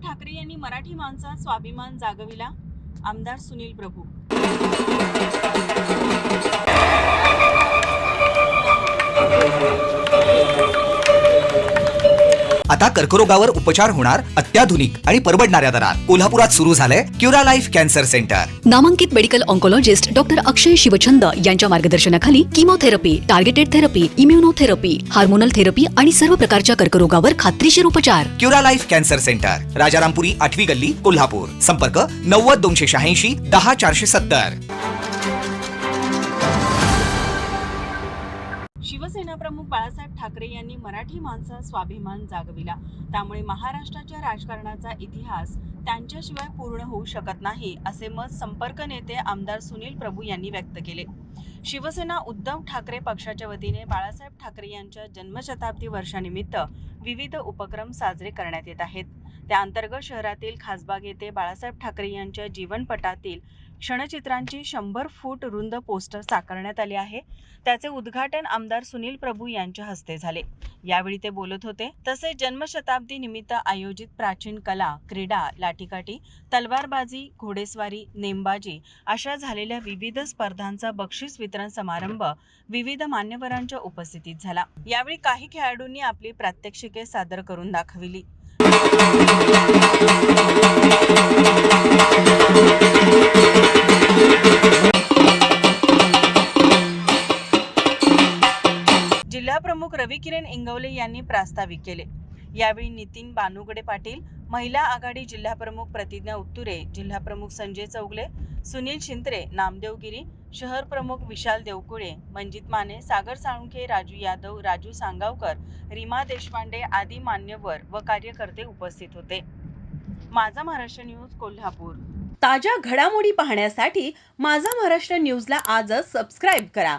ठाकरे यांनी मराठी माणसा स्वाभिमान जागविला. आमदार सुनील प्रभू. आता कर्करोगावर उपचार होणार अत्याधुनिक आणि परवडणाऱ्या दरात. कोल्हापुरात सुरू झालंय क्युरा लाईफ कॅन्सर सेंटर. नामांकित medical oncologist doctor Akshay Shivchand यांच्या मार्गदर्शनाखाली chemotherapy, targeted therapy, immunotherapy, hormonal therapy आणि सर्व प्रकारच्या कर्करोगावर खात्रीशीर उपचार. Cura life cancer centre, Rajarampuri 8वी गल्ली, कोल्हापूर. संपर्क 90 286 10 470. शिवसेना प्रमुख बाळासाहेब ठाकरे यांनी मराठी माणसा स्वाभिमान जागविला. त्यामुळे महाराष्ट्राच्या राजकारणाचा इतिहास त्यांच्याशिवाय पूर्ण होऊ शकत नाही, असे मत संपर्क नेते आमदार सुनील प्रभू यांनी व्यक्त केले. शिवसेना उद्धव ठाकरे पक्षाच्या वतीने बाळासाहेब ठाकरे यांच्या जन्मशताब्दी वर्षानिमित्त विविध उपक्रम साजरे करण्यात येत आहेत. त्या अंतर्गत शहरातील खासबाग येथे बाळासाहेब ठाकरे यांच्या जीवनपटातील क्षणचित्रांची 100 फूट रुंद पोस्टर साकारण्यात आले आहे. त्याचे उद्घाटन आमदार सुनील प्रभू यांच्या हस्ते झाले. यावेळी ते बोलत होते. तसेच जन्मशताब्दी निमित्त आयोजित प्राचीन कला, क्रीडा, लाठीकाठी, तलवारबाजी, घोडेस्वारी, नेमबाजी अशा झालेल्या विविध स्पर्धांचा बक्षीस वितरण समारंभ विविध मान्यवरांच्या उपस्थितीत झाला. यावेळी काही खेळाडूंनी आपली प्रात्यक्षिके सादर करून दाखविली. जिल्हा प्रमुख रविकिरण इंगवले यांनी प्रास्ताविक केले. यावेळी नितीन बानुगडे पाटील, महिला आघाडी जिल्हा प्रमुख प्रतिज्ञा उत्तुरे, जिल्हा प्रमुख संजय चौगले, सुनील शिंत्रे, नामदेव गिरी, शहर प्रमुख विशाल देवकुळे, मंजित माने, सागर साळुंखे, राजू यादव, राजू सांगावकर, रीमा देशपांडे आदी मान्यवर व कार्यकर्ते उपस्थित होते. माझा महाराष्ट्र न्यूज, कोल्हापूर. ताज्या घडामोडी पाहण्यासाठी माझा महाराष्ट्र न्यूजला आजच सबस्क्राईब करा.